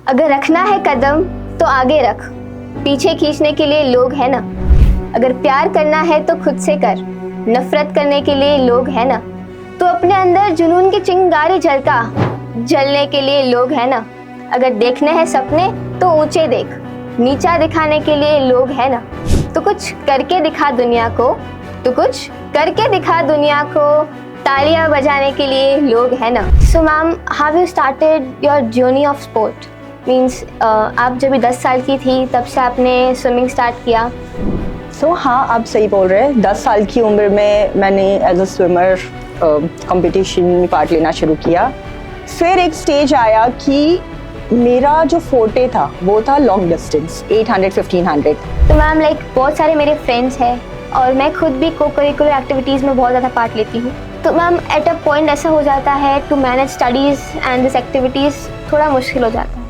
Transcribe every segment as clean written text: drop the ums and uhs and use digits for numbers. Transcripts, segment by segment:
अगर रखना है कदम तो आगे रख, पीछे खींचने के लिए लोग हैं ना। अगर प्यार करना है तो खुद से कर, नफरत करने के लिए लोग हैं ना। तो अपने अंदर जुनून की चिंगारी जलता, जलने के लिए लोग हैं ना। अगर देखने हैं सपने तो ऊंचे देख, नीचा दिखाने के लिए लोग हैं ना। तो कुछ करके दिखा दुनिया को, तो कुछ करके दिखा दुनिया को, तालियां बजाने के लिए लोग हैं ना। सो ma'am, how you started your journey of sport? Means आप जब भी 10 साल की थी तब से आपने स्विमिंग स्टार्ट किया? हाँ, आप सही बोल रहे हैं। 10 साल की उम्र में मैंने एज अ स्विमर कंपटीशन में पार्ट लेना शुरू किया। फिर एक स्टेज आया कि मेरा जो फोर्टे था वो था लॉन्ग डिस्टेंस, 800-1500। तो मैम लाइक बहुत सारे मेरे फ्रेंड्स हैं और मैं खुद भी को करिकुलर एक्टिविटीज़ में बहुत ज़्यादा पार्ट लेती हूँ। तो मैम एट अ पॉइंट ऐसा हो जाता है to manage studies and this activities थोड़ा मुश्किल हो जाता है।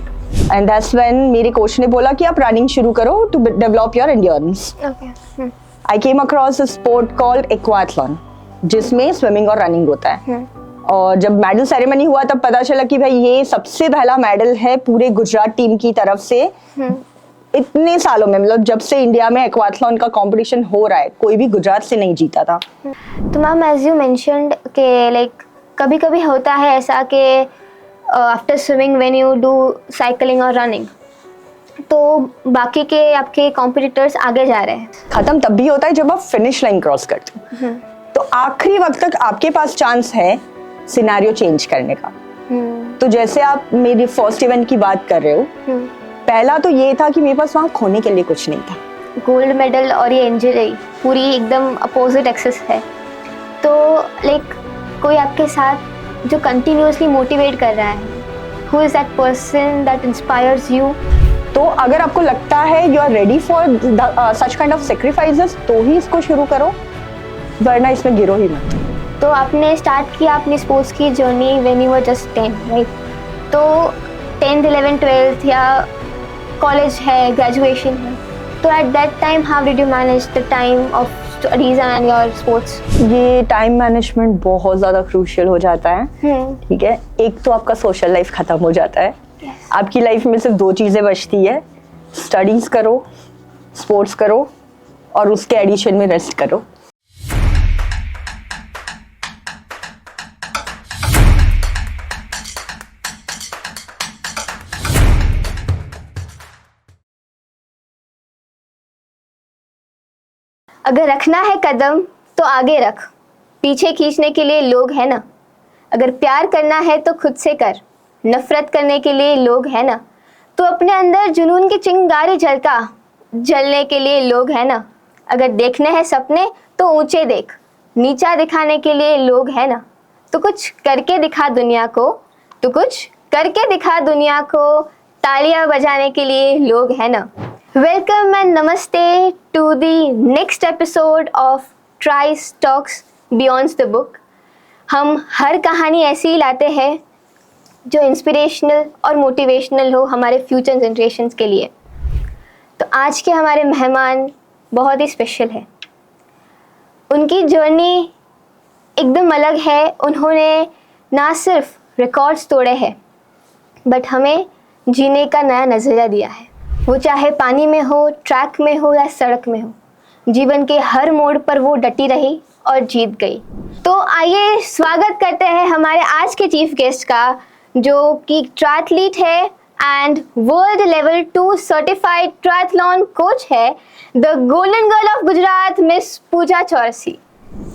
एंड दैट्स व्हेन मेरे कोच ने बोला कि आप रनिंग शुरू करो to develop your endurance. Okay. I came across a sport called aquathlon, जिसमें स्विमिंग और रनिंग होता है। और जब मेडल सेरेमनी हुआ तब पता चला कि भाई ये सबसे पहला मेडल है पूरे गुजरात टीम की तरफ से। इतने सालों में, मतलब जब से इंडिया में एक्वाथलॉन का कंपटीशन हो रहा है, कोई भी गुजरात से नहीं जीता था। तो मैम एज यू मेंशन्ड कि लाइक कभी कभी होता है ऐसा कि after swimming when you do cycling और रनिंग तो बाकी के आपके कॉम्पिटिटर्स आगे जा रहे हैं। खत्म तब भी होता है जब आप फिनिश लाइन क्रॉस करते हो। तो आखिरी वक्त तक आपके पास चांस है सिनेरियो चेंज करने का। तो जैसे आप मेरी फर्स्ट इवेंट की बात कर रहे हो, पहला तो ये था कि मेरे पास वहाँ खोने के लिए कुछ नहीं था। गोल्ड मेडल और ये इंजरी पूरी एकदम अपोजिट एक्सेस है। तो लाइक कोई आपके साथ जो कंटिन्यूअसली मोटिवेट कर रहा है, who is that person that inspires you? तो अगर आपको लगता है you are ready for such kind of sacrifices तो ही इसको शुरू करो, वरना इसमें गिरो ही मत। तो आपने स्टार्ट किया अपनी स्पोर्ट्स की journey when you were just 10, right? तो 10th 11th 12th या कॉलेज है, ग्रेजुएशन है, तो at that time how did you manage the time of studies and your sports? ये टाइम मैनेजमेंट बहुत ज़्यादा क्रूशियल हो जाता है। ठीक है, एक तो आपका सोशल लाइफ खत्म हो जाता है। आपकी लाइफ में सिर्फ 2 चीज़ें बचती है, स्टडीज़ करो, स्पोर्ट्स करो, और उसके एडिशन में रेस्ट करो। अगर रखना है कदम तो आगे रख, पीछे खींचने के लिए लोग हैं ना। अगर प्यार करना है तो खुद से कर, नफरत करने के लिए लोग हैं ना। तो अपने अंदर जुनून की चिंगारी जलता, जलने के लिए लोग हैं ना। अगर देखने हैं सपने तो ऊंचे देख, नीचा दिखाने के लिए लोग हैं ना। तो कुछ करके दिखा दुनिया को, तो कुछ करके दिखा दुनिया को, तालियां बजाने के लिए लोग हैं ना। Welcome and namaste to the next episode of Trice Talks Beyond the Book। हम हर कहानी ऐसी ही लाते हैं जो इंस्पिरेशनल और मोटिवेशनल हो हमारे फ्यूचर जनरेशन्स के लिए। तो आज के हमारे मेहमान बहुत ही स्पेशल है। उनकी जर्नी एकदम अलग है। उन्होंने ना सिर्फ रिकॉर्ड्स तोड़े हैं बट हमें जीने का नया नज़रिया दिया है। वो चाहे पानी में हो, ट्रैक में हो या सड़क में हो, जीवन के हर मोड़ पर वो डटी रही और जीत गई। तो आइए स्वागत करते हैं हमारे आज के चीफ गेस्ट का, जो कि ट्रायथलीट है and world level 2 certified triathlon coach है, the golden girl of Gujarat, miss Pooja Chaurasi.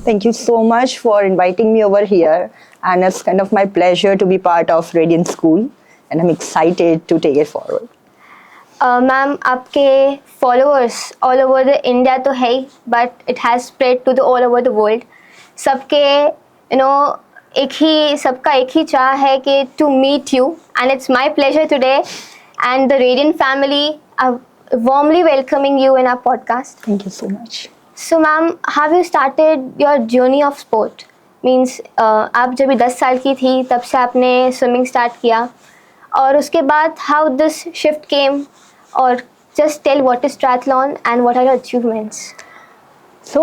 Thank you so much for inviting me over here, and it's kind of my pleasure to be part of Radiant School, and I'm excited to take it forward. Ma'am, आपके followers all over the India तो है ही, but it has spread to the all over the world. सबके सबका एक ही चाह है कि to meet you, and it's my pleasure today and the radiant family warmly welcoming you in our podcast. Thank you so much. So ma'am, how you started your journey of sport? Means आप जब भी 10 साल की थी तब से आपने swimming start किया, और उसके बाद हाउ दिस शिफ्ट केम, और just tell what is triathlon and what are your achievements?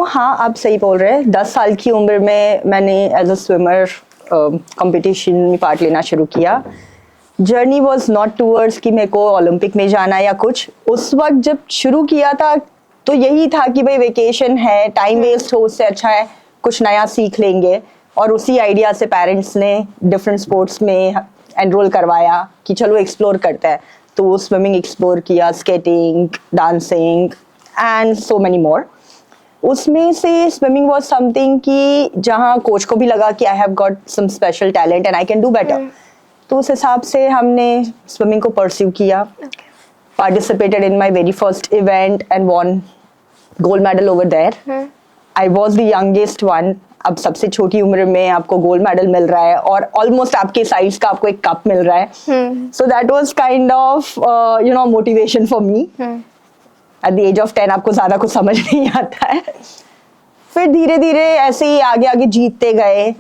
हाँ, आप सही बोल रहे हैं। 10 साल की उम्र में मैंने एज अ स्विमर कंपटीशन में पार्ट लेना शुरू किया। जर्नी वॉज नॉट टूवर्ड्स कि मेरे को ओलंपिक में जाना या कुछ। उस वक्त जब शुरू किया था तो यही था कि भाई वेकेशन है, टाइम वेस्ट हो उससे अच्छा है कुछ नया सीख लेंगे। और उसी आइडिया से पेरेंट्स ने डिफरेंट स्पोर्ट्स में एनरोल करवाया कि चलो एक्सप्लोर करते हैं। तो स्विमिंग एक्सप्लोर किया, skating, dancing and so many more. उसमें से स्विमिंग वॉज समथिंग कि जहाँ कोच को भी लगा कि I have got some special talent and I can do better. तो उस हिसाब से हमने स्विमिंग को परस्यू किया, participated in my very first event and won gold medal over there. I was the youngest one. अब सबसे छोटी उम्र में आपको गोल्ड मेडल मिल रहा है और ऑलमोस्ट आपके साइज का आपको एक कप मिल रहा है। So that was kind of motivation for me. At the age of 10 आपको ज्यादा कुछ समझ नहीं आता है। फिर धीरे धीरे ऐसे ही आगे आगे जीतते गए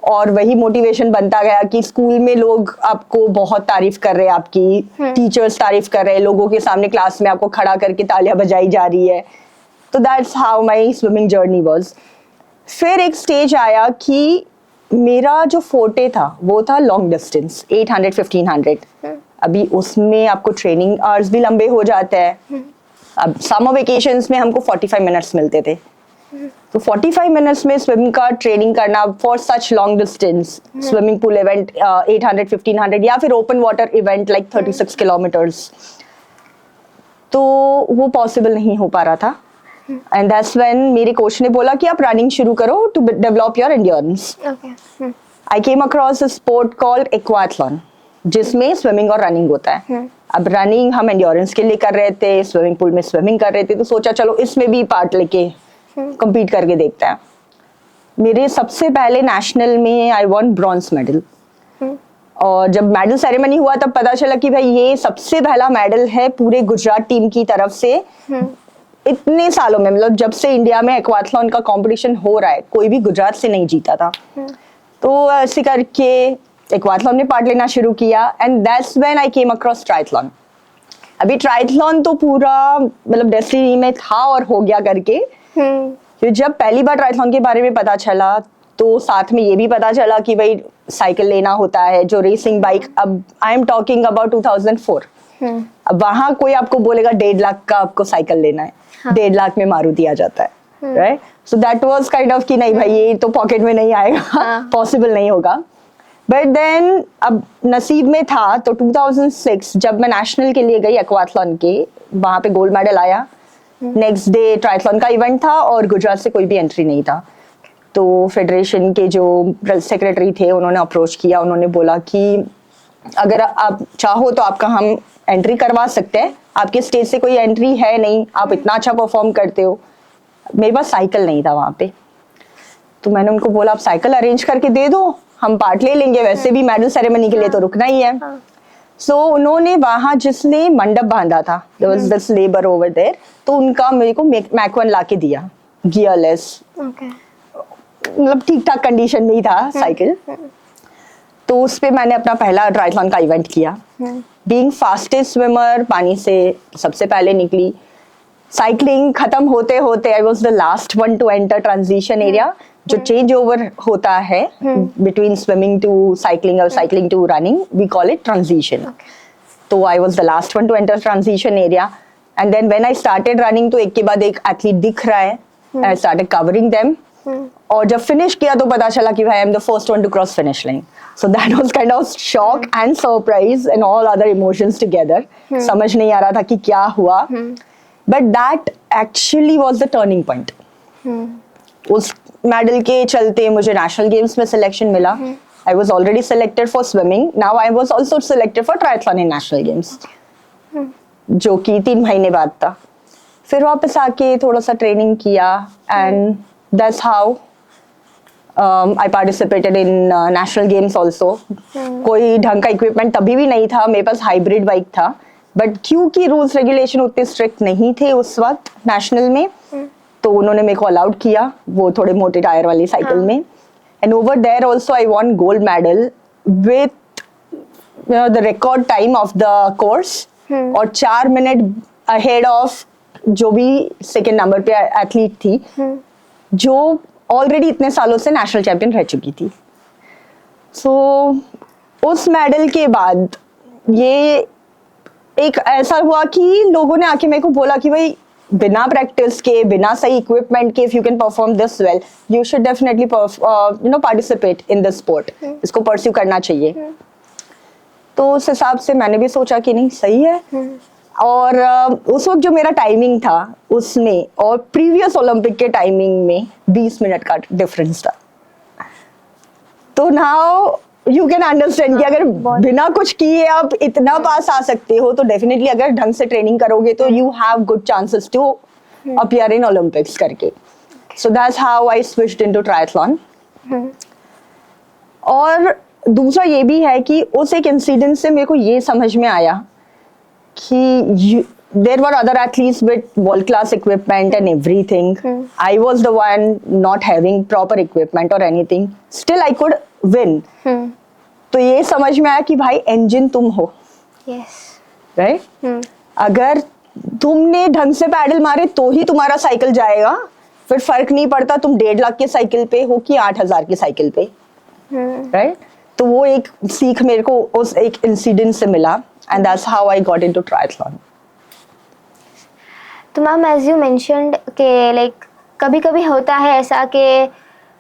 और वही मोटिवेशन बनता गया कि स्कूल में लोग आपको बहुत तारीफ कर रहे हैं, आपकी टीचर्स तारीफ कर रहे हैं, लोगों के सामने क्लास में आपको खड़ा करके तालियां बजाई जा रही है। तो that's how my swimming journey was. फिर एक स्टेज आया कि मेरा जो फोर्टे था वो था लॉन्ग डिस्टेंस, 800 1500। अभी उसमें आपको ट्रेनिंग आवर्स भी लंबे हो जाते हैं। अब समर वेकेशंस में हमको 45 मिनट्स मिलते थे, तो 45 मिनट्स में स्विमिंग का ट्रेनिंग करना for such long distance, swimming pool event 800 1500 या फिर open water event like 36 kilometers, तो वो पॉसिबल नहीं हो पा रहा था। एंड दैट्स व्हेन मेरे कोच ने बोला कि आप रनिंग शुरू करो to develop your endurance. I came across a sport called aquathlon, जिसमें स्विमिंग और रनिंग होता है। अब रनिंग हम एंड्योरेंस के लिए कर रहे थे, स्विमिंग पूल में स्विमिंग कर रहे थे, तो सोचा चलो इसमें भी पार्ट लेके compete करके देखते हैं। मेरे सबसे पहले नेशनल में आई वॉन ब्रॉन्ज मेडल। और जब मेडल सेरेमनी हुआ तब पता चला कि भाई ये सबसे पहला मेडल है पूरे गुजरात टीम की तरफ से। इतने सालों में, मतलब जब से इंडिया में एक्वाथलॉन का कंपटीशन हो रहा है, कोई भी गुजरात से नहीं जीता था। तो ऐसे करके एक्वाथलॉन में पार्ट लेना शुरू किया and that's when I came across triathlon. अभी ट्रायथलॉन तो पूरा मतलब डेस्टिनी में था और हो गया करके। फिर जब पहली बार ट्रायथलॉन के बारे में पता चला तो साथ में ये भी पता चला कि भाई साइकिल लेना होता है, जो रेसिंग बाइक। अब आई एम टॉकिंग अबाउट 2004। अब वहां कोई आपको बोलेगा 1.5 लाख का आपको साइकिल लेना है, 1.5 लाख में मारुति आ जाता है, right? So that was kind of कि नहीं भाई ये तो पॉकेट में नहीं आएगा, पॉसिबल नहीं होगा। बट देन अब नसीब में था तो 2006 जब मैं नेशनल के लिए गई एक्वाथलॉन के, वहां पे गोल्ड मेडल आया। नेक्स्ट डे ट्रायथलॉन का इवेंट था और गुजरात से कोई भी एंट्री नहीं था। तो फेडरेशन के जो सेक्रेटरी थे उन्होंने अप्रोच किया, उन्होंने बोला कि अगर आप चाहो तो आपका हम एंट्री करवा सकते हैं, आपके स्टेज से कोई एंट्री है नहीं, आप इतना अच्छा परफॉर्म करते हो। मेरे पास साइकिल नहीं था वहाँ पे, तो मैंने उनको बोला आप साइकिल अरेंज करके दे दो, हम पार्ट ले लेंगे, वैसे भी मेडल सेरेमनी के लिए तो रुकना ही है। सो उन्होंने वहां जिसने मंडप बांधा था, there was this labor over there, तो उनका मेरे को मैक-1 लाके दिया, गियरलेस, मतलब ठीक ठाक कंडीशन में ही था साइकिल। तो उस पे मैंने अपना पहला ट्रायथलॉन का इवेंट किया। बीइंग फास्टेस्ट स्विमर, पानी से सबसे पहले निकली। साइकिलिंग खत्म होते होते I was the last one to enter transition area, जो चेंज ओवर होता है बिटवीन स्विमिंग टू साइकिलिंग और cycling to running, we call it transition. तो I was the last one to enter transition area and then when I started running तो एक के बाद एक एथलीट दिख रहा है, आई स्टार्टेड कवरिंग देम। और जब फिनिश किया तो पता चला कि भाई I am the first one two cross finish line. So that was kind of shock and surprise and all other emotions together. समझ नहीं आ रहा था कि क्या हुआ, but that actually was the turning point. उस मेडल के चलते मुझे नेशनल गेम्स में सिलेक्शन मिला। I was already selected for swimming, now I was also selected for triathlon in national games, जो कि 3 महीने बाद था। फिर वापस आके थोड़ा सा ट्रेनिंग किया and that's how I participated in national games also. कोई ढंग का इक्विपमेंट तभी भी नहीं था, मेरे पास हाइब्रिड बाइक था, बट क्योंकि रूल्स रेगुलेशन उतने स्ट्रिक्ट नहीं थे उस वक्त नेशनल में, तो उन्होंने मेरे को अलाउड किया वो थोड़े मोटे टायर वाली साइकिल में। And over there also I won gold medal with the record time of the course, और 4 मिनट अहेड ऑफ जो भी सेकेंड नंबर पे एथलीट थी, जो ऑलरेडी इतने सालों से नेशनल चैंपियन रह चुकी थी। सो उस मेडल के बाद ये एक ऐसा हुआ कि लोगों ने आके मेरे को बोला कि भाई बिना प्रैक्टिस के, बिना सही इक्विपमेंट के, if you can perform this well, you should definitely participate in this sport, इसको परस्यू करना चाहिए। तो उस हिसाब से मैंने भी सोचा कि नहीं सही है। और उस वक्त जो मेरा टाइमिंग था उसमें और प्रीवियस ओलंपिक के टाइमिंग में 20 मिनट का डिफरेंस था। तो नाउ यू कैन अंडरस्टैंड कि अगर बिना कुछ किए आप इतना पास आ सकते हो, तो डेफिनेटली अगर ढंग से ट्रेनिंग करोगे तो you have good chances to appear in Olympics करके। So that's how I switched into triathlon. और दूसरा ये भी है कि उस एक इंसिडेंट से मेरे को ये समझ में आया कि there were other athletes with world class equipment and everything. I was the one not having proper equipment or anything. Still I could win. तो ये समझ में आया कि भाई इंजन तुम हो, राइट? अगर तुमने ढंग से पैडल मारे तो ही तुम्हारा साइकिल जाएगा, फिर फर्क नहीं पड़ता तुम 1.5 लाख के साइकिल पे हो कि 8,000 के साइकिल पे, राइट? तो वो एक सीख मेरे को उस एक इंसिडेंट से मिला, and that's how I got into triathlon. तो मैम एज यू मेंशन्ड कि लाइक कभी कभी होता है ऐसा कि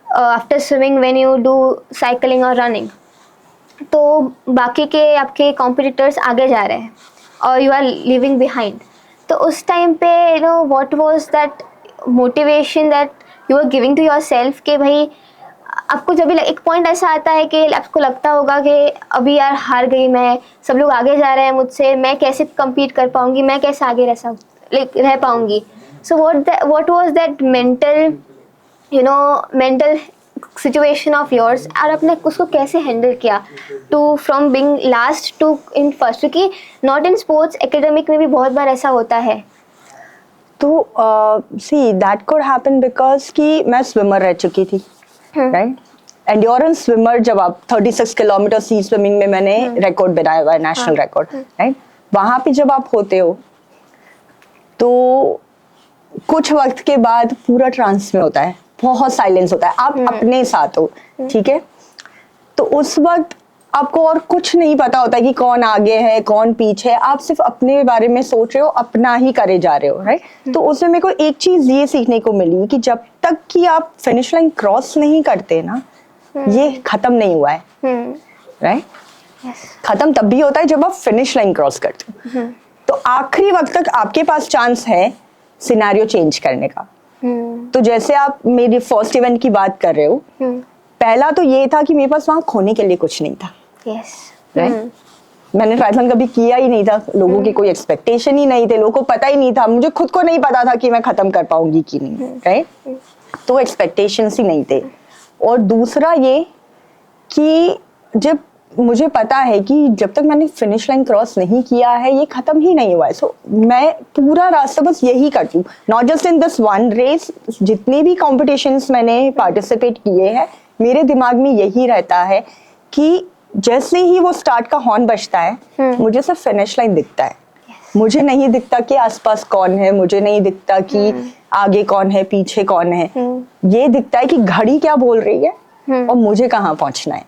after swimming when you do cycling और रनिंग, तो बाकी के आपके कॉम्पिटिटर्स आगे जा रहे हैं और यू आर लिविंग बिहाइंड, तो उस टाइम पे you know what was that motivation that you are giving to yourself कि भाई आपको जब भी एक पॉइंट ऐसा आता है कि आपको लगता होगा कि अभी यार हार गई मैं, सब लोग आगे जा रहे हैं मुझसे, मैं कैसे कम्पीट कर पाऊंगी, मैं कैसे आगे रह पाऊंगी। So what was that mental situation of yours, और आपने उसको कैसे हैंडल किया to from being last to in first? क्योंकि नॉट इन स्पोर्ट्स, एकेडमिक में भी बहुत बार ऐसा होता है। तो see that could happen because कि मैं स्विमर रह चुकी थी, राइट? एंड्योरेंस स्विमर, जब आप 36 किलोमीटर सी स्विमिंग में मैंने रिकॉर्ड बनाया हुआ है, नेशनल रिकॉर्ड, राइट? वहां पे जब आप होते हो तो कुछ वक्त के बाद पूरा ट्रांस में होता है, बहुत साइलेंस होता है, आप अपने साथ हो, ठीक है? तो उस वक्त आपको और कुछ नहीं पता होता कि कौन आगे है कौन पीछे है, आप सिर्फ अपने बारे में सोच रहे हो, अपना ही करे जा रहे हो, राइट? तो उसमें मेरे को एक चीज ये सीखने को मिली कि जब तक कि आप फिनिश लाइन क्रॉस नहीं करते ना, ये खत्म नहीं हुआ है, राइट? खत्म तब भी होता है जब आप फिनिश लाइन क्रॉस करते हो। तो आखिरी वक्त तक आपके पास चांस है सिनेरियो चेंज करने का। तो जैसे आप मेरी फर्स्ट इवेंट की बात कर रहे हो, पहला तो ये था कि मेरे पास वहां खोने के लिए कुछ नहीं था, राइट? मैंने ट्रायथलॉन कभी किया ही नहीं था, लोगों की कोई एक्सपेक्टेशन ही नहीं थे, लोगों को पता ही नहीं था, मुझे खुद को नहीं पता था कि मैं खत्म कर पाऊंगी कि नहीं, राइट? तो एक्सपेक्टेशंस ही नहीं थे। और दूसरा ये कि जब मुझे पता है कि जब तक मैंने फिनिश लाइन क्रॉस नहीं किया है ये खत्म ही नहीं हुआ है, सो मैं पूरा रास्ता बस यही करती हूँ, not just in this one race, जितने भी कॉम्पिटिशन्स मैंने पार्टिसिपेट किए हैं मेरे दिमाग में यही रहता है कि जैसे ही वो स्टार्ट का हॉर्न बजता है मुझे सिर्फ फिनिश लाइन दिखता है, मुझे नहीं दिखता कि आसपास कौन है, मुझे नहीं दिखता कि आगे कौन है पीछे कौन है, ये दिखता है कि घड़ी क्या बोल रही है और मुझे कहाँ पहुंचना है।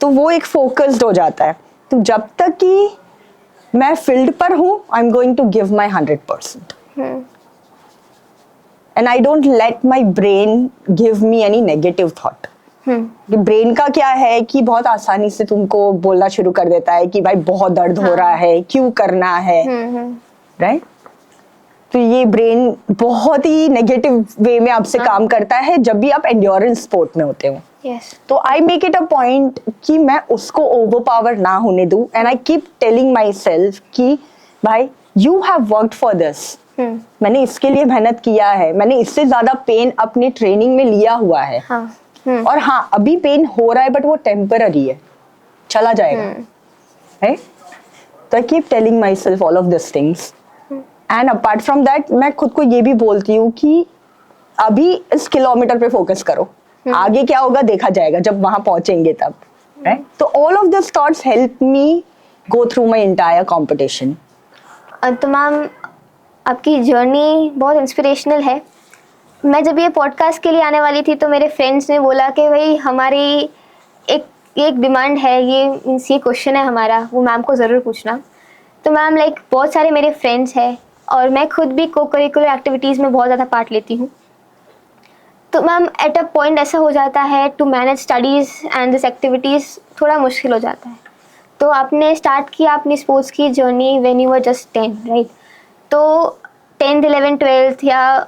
तो वो एक फोकस्ड हो जाता है। तो जब तक कि मैं फील्ड पर हूँ I am going to give my 100%, and I don't let my brain give me any negative thought. Brain का क्या है कि बहुत आसानी से तुमको बोलना शुरू कर देता है कि भाई बहुत दर्द हो रहा है, क्यों करना है, राइट? तो ये ब्रेन बहुत ही नेगेटिव वे में आपसे काम करता है जब भी आप एंड्योरेंस स्पोर्ट में होते हो। तो I make it a point कि मैं उसको ओवरपावर ना होने दूं, and I keep telling my self कि भाई you have worked for this, मैंने इसके लिए मेहनत किया है, मैंने इससे ज्यादा पेन अपने ट्रेनिंग में लिया हुआ है। और हाँ अभी पेन हो रहा है बट वो टेम्पररी है, चला जाएगा, राइट? तो I keep telling my self all of this things, and apart from that मैं खुद को ये भी बोलती हूँ कि अभी इस किलोमीटर पे फोकस करो, आगे क्या होगा देखा जाएगा जब वहां पहुंचेंगे तब, राइट? तो all of this thoughts help me go through my entire competition. तो मैम आपकी जर्नी बहुत इंस्पिरेशनल है। मैं जब ये पॉडकास्ट के लिए आने वाली थी तो मेरे फ्रेंड्स ने बोला कि भाई हमारी एक एक डिमांड है, ये क्वेश्चन है हमारा, वो मैम को ज़रूर पूछना। तो मैम लाइक बहुत सारे मेरे फ्रेंड्स हैं और मैं खुद भी को करिकुलर एक्टिविटीज़ में बहुत ज़्यादा पार्ट लेती हूँ। तो मैम एट अ पॉइंट ऐसा हो जाता है to manage studies and this activities थोड़ा मुश्किल हो जाता है। तो आपने स्टार्ट किया अपनी स्पोर्ट्स की journey when you were just 10, right? तो 10th 11th 12th या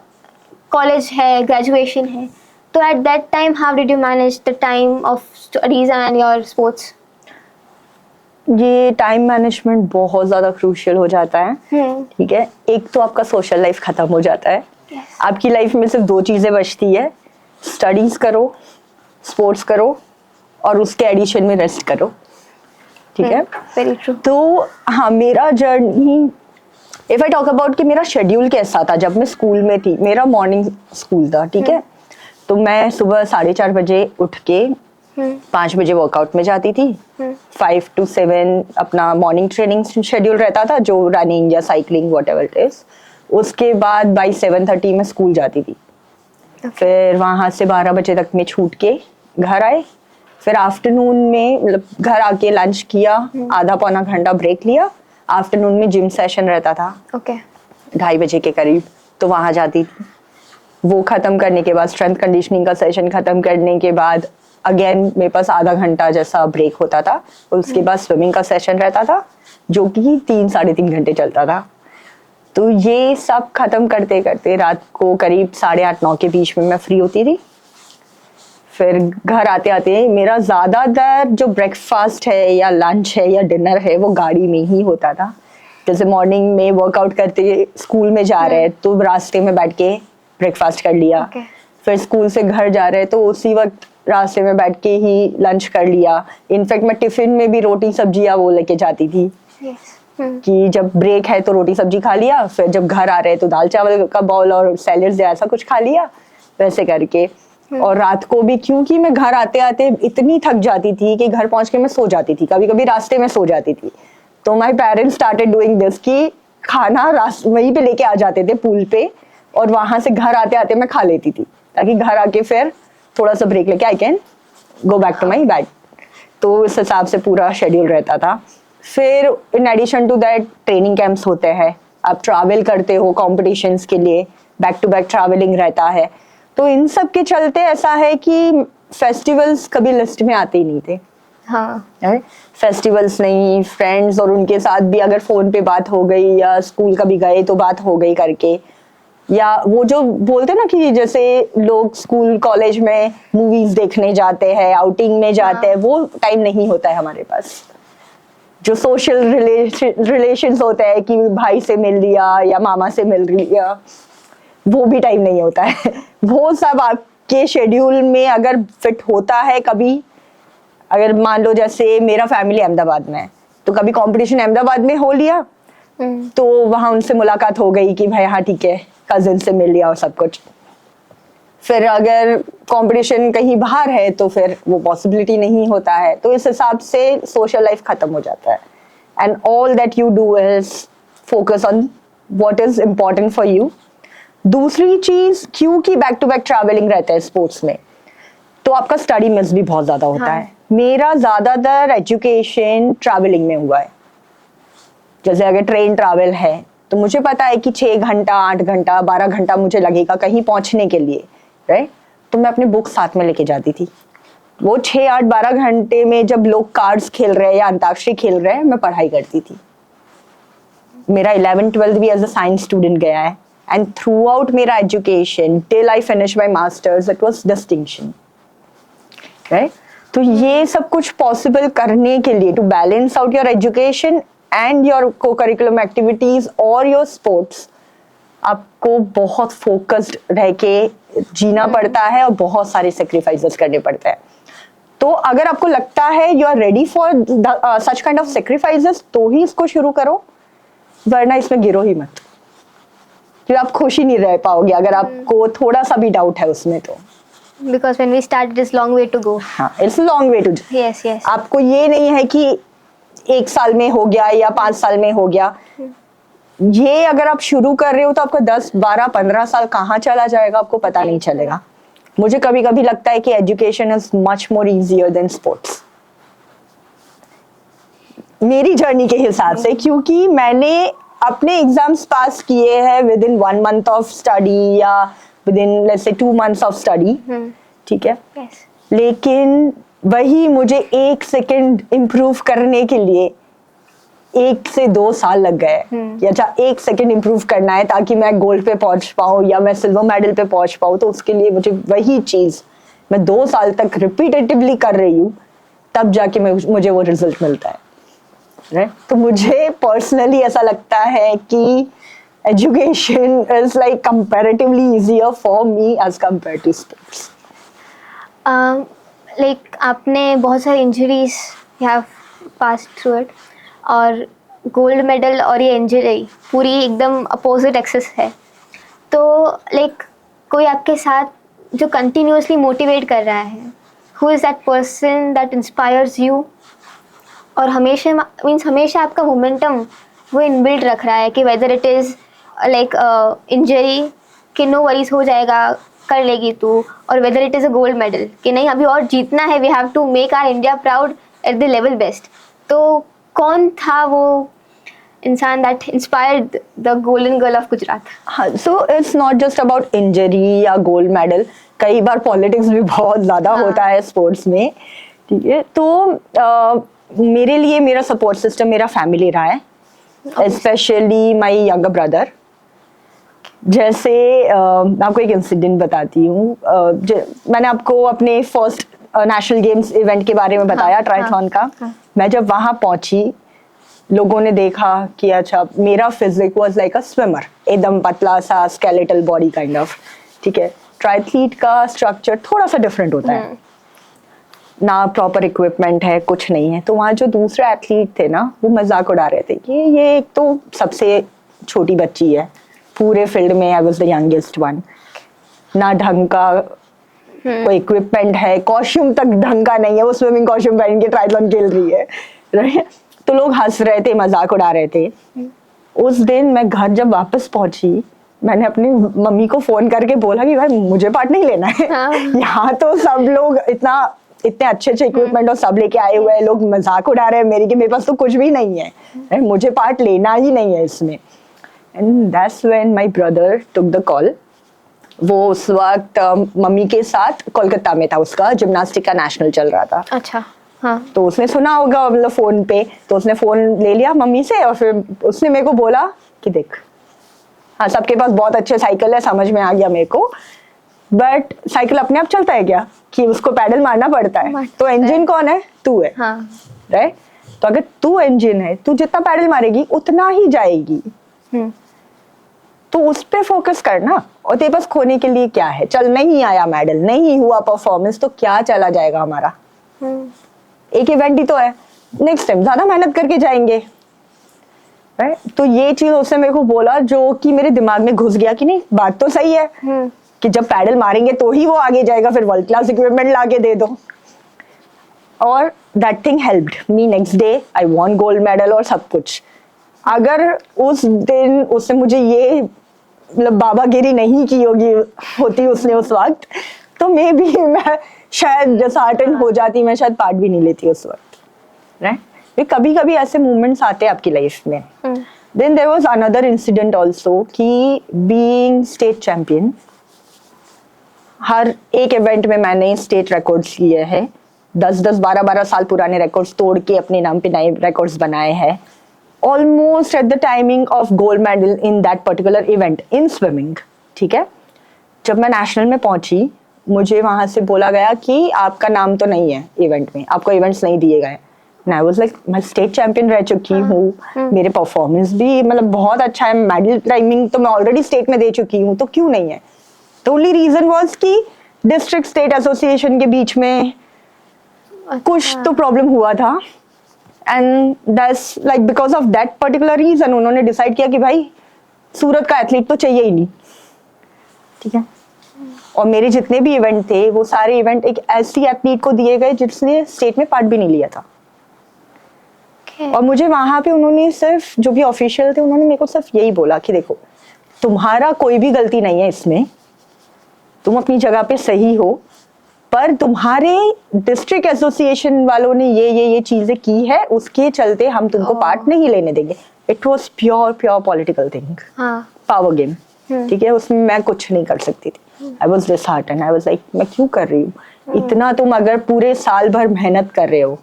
कॉलेज है, ग्रेजुएशन है, तो at that time how did you manage the time of studies and your sports? ये टाइम मैनेजमेंट बहुत ज़्यादा क्रूशियल हो जाता है। ठीक है, एक तो आपका सोशल लाइफ ख़त्म हो जाता है। आपकी लाइफ में सिर्फ 2 चीज़ें बचती है, स्टडीज़ करो, स्पोर्ट्स करो और उसके एडिशन में रेस्ट करो। ठीक है, वेरी ट्रू। तो हाँ, मेरा journey if I talk about कि मेरा शेड्यूल कैसा था जब मैं स्कूल में थी। मेरा मॉर्निंग स्कूल था, ठीक है। तो मैं सुबह 4:30 बजे उठ के 5 बजे वर्कआउट में जाती थी। 5 to 7 अपना मॉर्निंग ट्रेनिंग शेड्यूल रहता था, जो रनिंग या साइकिलिंग व्हाटएवर इट इज। उसके बाद बाई 7:30 में स्कूल जाती थी। फिर वहाँ से 12 बजे तक में छूट के घर आए। फिर आफ्टरनून में मतलब घर आके लंच किया, आधा पौना घंटा ब्रेक लिया। आफ्टरनून में जिम सेशन रहता था, 2:30 बजे के करीब, तो वहाँ जाती थी। वो ख़त्म करने के बाद स्ट्रेंथ कंडीशनिंग का सेशन ख़त्म करने के बाद अगेन मेरे पास आधा घंटा जैसा ब्रेक होता था। उसके बाद स्विमिंग का सेशन रहता था जो कि 3-3.5 घंटे चलता था। तो ये सब खत्म करते करते रात को करीब 8:30-9 के बीच में मैं फ्री होती थी। फिर घर आते आते मेरा ज़्यादातर जो ब्रेकफास्ट है या लंच है या डिनर है वो गाड़ी में ही होता था। जैसे मॉर्निंग में वर्कआउट करते स्कूल में जा रहे हैं तो रास्ते में बैठ के ब्रेकफास्ट कर लिया। फिर स्कूल से घर जा रहे हैं तो उसी वक्त रास्ते में बैठ के ही लंच कर लिया। इनफैक्ट मैं टिफिन में भी रोटी सब्जियां वो लेके जाती थी कि जब ब्रेक है तो रोटी सब्जी खा लिया, फिर जब घर आ रहे तो दाल चावल का बाउल और सैलेड्स ऐसा कुछ खा लिया, वैसे करके। और रात को भी क्योंकि मैं घर आते आते इतनी थक जाती थी कि घर पहुंच के मैं सो जाती थी, कभी कभी रास्ते में सो जाती थी। तो my parents started doing this कि खाना वहीं पे लेके आ जाते थे पूल पे, और वहां से घर आते आते मैं खा लेती थी ताकि घर आके फिर थोड़ा सा ब्रेक लेके I can go back to my bed. तो इस हिसाब से पूरा शेड्यूल रहता था। फिर in addition to that training camps होते हैं, आप ट्रैवल करते हो कॉम्पिटिशन्स के लिए, बैक टू बैक ट्रैवलिंग रहता है। तो इन सब के चलते ऐसा है कि फेस्टिवल्स कभी लिस्ट में आते ही नहीं थे। हाँ, फेस्टिवल्स नहीं, फ्रेंड्स और उनके साथ भी अगर फोन पे बात हो गई या स्कूल कभी गए तो बात हो गई करके, या वो जो बोलते ना कि जैसे लोग स्कूल कॉलेज में मूवीज देखने जाते हैं, आउटिंग में जाते हैं, वो टाइम नहीं होता है हमारे पास। जो सोशल रिलेशंस होते हैं कि भाई से मिल लिया या मामा से मिल लिया, वो भी टाइम नहीं होता है। वो सब आपके शेड्यूल में अगर फिट होता है कभी, अगर मान लो जैसे मेरा फैमिली अहमदाबाद में है तो कभी कंपटीशन अहमदाबाद में हो लिया तो वहाँ उनसे मुलाकात हो गई कि भाई हाँ ठीक है, कजिन से मिल लिया और सब कुछ। फिर अगर कंपटीशन कहीं बाहर है तो फिर वो पॉसिबिलिटी नहीं होता है। तो इस हिसाब से सोशल लाइफ खत्म हो जाता है। And all that you do is focus on what is important for you. दूसरी चीज, क्योंकि बैक टू बैक ट्रैवलिंग रहता है स्पोर्ट्स में, तो आपका स्टडी मिस भी बहुत ज्यादा होता है। मेरा ज्यादातर एजुकेशन ट्रैवलिंग में हुआ है। जैसे अगर ट्रेन ट्रैवल है तो मुझे पता है कि 6 घंटा 8 घंटा 12 घंटा मुझे लगेगा कहीं पहुंचने के लिए, राइट? तो मैं अपने बुक साथ में लेके जाती थी। वो 6 8 12 घंटे में जब लोग कार्ड्स खेल रहे हैं या अंताक्षरी खेल रहे हैं, मैं पढ़ाई करती थी। मेरा 11th 12th भी एज अ साइंस स्टूडेंट गया है, एंड थ्रू आउट मेरा education till I finish my masters it was distinction, right? तो ये सब कुछ पॉसिबल करने के लिए, to balance out your education and your co curriculum activities और योर स्पोर्ट्स, आपको बहुत फोकस्ड रह के जीना पड़ता है और बहुत सारे सेक्रीफाइसेस करने पड़ते हैं। तो अगर आपको लगता है you are ready for such kind of sacrifices तो ही इसको शुरू करो, वरना इसमें गिरो ही मत, क्योंकि आप खुश ही नहीं रह पाओगे अगर आपको थोड़ा सा भी डाउट है उसमें। तो Because when we start, it is long way to go. हाँ, it's a long way to go. Yes, yes. आपको ये नहीं है कि 1 साल में हो गया या 5 साल में हो गया। ये अगर आप शुरू कर रहे हो तो आपका 10 12 15 साल कहाँ चला जाएगा आपको पता नहीं चलेगा। मुझे कभी कभी लगता है कि education is much more easier than sports. मेरी जर्नी के हिसाब से, क्योंकि मैंने अपने एग्जाम्स पास किए हैं within 1 month of study या within let's say 2 months of study, ठीक है। Yes. लेकिन वही मुझे 1 सेकंड इम्प्रूव करने के लिए 1 से 2 साल लग गए। या अच्छा 1 सेकंड इम्प्रूव करना है ताकि मैं गोल्ड पे पहुंच पाऊँ या मैं सिल्वर मेडल पे पहुंच पाऊँ, तो उसके लिए मुझे वही चीज मैं 2 साल तक रिपीटेटिवली कर रही हूँ, तब जाके मुझे वो रिजल्ट मिलता है, राइट। तो मुझे पर्सनली ऐसा लगता है कि education is like comparatively easier for me as compare to sports. Like आपने बहुत सारी injuries have pass through it, और गोल्ड मेडल और ये इंजरी पूरी एकदम अपोजिट एक्सेस है। तो लाइक कोई आपके साथ जो कंटिन्यूसली मोटिवेट कर रहा है, who is that person that inspires you, और हमेशा मीन्स हमेशा आपका मोमेंटम वो इनबिल्ट रख रहा है कि whether it is like injury कि नो वरीज हो जाएगा, कर लेगी तू, और whether it is a gold medal कि नहीं अभी और जीतना है, we have to make our India proud at the level best. तो कौन था वो इंसान that inspired the golden girl of Gujarat? हाँ, so it's not just about injury या गोल्ड मेडल, कई बार पॉलिटिक्स भी बहुत ज़्यादा होता है स्पोर्ट्स में, ठीक है। तो मेरे लिए मेरा सपोर्ट सिस्टम मेरा फैमिली रहा है, स्पेशली माई यंगर ब्रदर। जैसे मैं आपको एक इंसिडेंट बताती हूँ। मैंने आपको अपने फर्स्ट नेशनल गेम्स इवेंट के बारे में बताया, ट्रायथलॉन का। मैं जब वहाँ पहुंची, लोगों ने देखा कि अच्छा मेरा physique was like a swimmer, एकदम पतला सा स्केलेटल बॉडी काइंड ऑफ, ठीक है। ट्रायथलीट का स्ट्रक्चर थोड़ा सा डिफरेंट होता है, ना प्रॉपर इक्विपमेंट है, कुछ नहीं है। तो वहाँ जो दूसरे एथलीट थे ना, वो मजाक उड़ा रहे थे कि ये एक तो सबसे छोटी बच्ची है पूरे फील्ड में, आई वाज द यंगेस्ट वन, ना ढंग का कोई इक्विपमेंट है, कॉस्ट्यूम तक ढंग का नहीं है, वो स्विमिंग कॉस्ट्यूम पहन के ट्रायथलॉन खेल रही है, राइट। तो लोग हंस रहे थे, मजाक उड़ा रहे थे। उस दिन मैं घर जब वापस पहुंची, मैंने अपनी मम्मी को फोन करके बोला कि भाई मुझे पार्ट नहीं लेना है। यहाँ तो सब लोग इतने अच्छे अच्छे इक्विपमेंट और सब लेके आए हुए हैं, लोग मजाक उड़ा रहे हैं मेरी कि मेरे पास तो कुछ भी नहीं है, मुझे पार्ट लेना ही नहीं है इसमें। And that's when my brother took the call. वो उस वक्त मम्मी के साथ कोलकाता में था, उसका जिम्नास्टिक का नेशनल चल रहा था। अच्छा, हाँ। तो उसने सुना होगा मतलब फोन पे, तो उसने फोन ले लिया मम्मी से और फिर उसने मेरे को बोला कि देख, हाँ सबके पास बहुत अच्छे साइकिल है, समझ में आ गया मेरे को, बट साइकिल अपने आप चलता है क्या, कि उसको पैडल मारना पड़ता है। तो इंजन कौन है? तू है, राइट। तो अगर तू इंजन है, तू जितना पैडल मारेगी उतना ही जाएगी, तो उस पे फोकस करना। और तेरे पास खोने के लिए क्या है? चल नहीं आया मेडल, नहीं हुआ परफॉर्मेंस, तो क्या चला जाएगा हमारा? एक इवेंट ही तो है, नेक्स्ट टाइम ज्यादा मेहनत करके जाएंगे, राइट। तो ये चीज उसने मेरे को बोला, जो कि मेरे दिमाग में घुस गया कि नहीं बात तो सही है, कि जब पैडल मारेंगे तो ही वो आगे जाएगा, फिर वर्ल्ड क्लास इक्विपमेंट लाके दे दो। और that thing helped me. Next day I won gold medal और सब कुछ। अगर उस दिन उसने मुझे ये मतलब बाबागिरी नहीं की होती उसने उस वक्त, तो मे बी मैं शायद डिसहार्टन हो जाती, मैं शायद पार्ट भी नहीं लेती उस वक्त, राइट। कभी कभी ऐसे मूवमेंट्स आते हैं आपकी लाइफ में। Then there was another incident also कि बीइंग स्टेट चैंपियन, हर एक इवेंट में मैंने स्टेट रिकॉर्ड्स किए हैं, 10-10, 12-12 साल पुराने रिकॉर्ड्स तोड़ के अपने नाम पे नए रिकॉर्ड्स बनाए हैं, almost at the timing of gold medal in that particular event in swimming, ठीक है। जब मैं नेशनल में पहुंची, मुझे वहां से बोला गया कि आपका नाम तो नहीं है इवेंट में, आपको इवेंट्स नहीं दिए गए। आई वाज लाइक मैं स्टेट चैंपियन रह चुकी हूँ, मेरे परफॉर्मेंस भी मतलब बहुत अच्छा है, मेडल टाइमिंग तो मैं ऑलरेडी स्टेट में दे चुकी हूँ, तो क्यों नहीं है? तो ओनली रीजन वाज कि डिस्ट्रिक्ट स्टेट एसोसिएशन के बीच में कुछ तो प्रॉब्लम हुआ था, and that's like because of that particular reason उन्होंने डिसाइड किया कि भाई सूरत का एथलीट तो चाहिए ही नहीं, ठीक है। और मेरे जितने भी इवेंट थे, वो सारे इवेंट एक ऐसी एथलीट को दिए गए जिसने स्टेट में पार्ट भी नहीं लिया था। और मुझे वहां पे उन्होंने सिर्फ, जो भी ऑफिशियल थे, उन्होंने मेरे को सिर्फ यही बोला कि देखो तुम्हारा कोई भी गलती नहीं है इसमें, तुम अपनी जगह पे सही हो, पर तुम्हारे डिस्ट्रिक्ट एसोसिएशन वालों ने ये चीजें की है, उसके चलते हम तुमको पार्ट नहीं लेने देंगे। It was pure political thing, power game. ठीक है, उसमें मैं कुछ नहीं कर सकती थी। I was disheartened, I was like मैं क्यों कर रही हूँ इतना, तुम अगर पूरे साल भर मेहनत कर रहे हो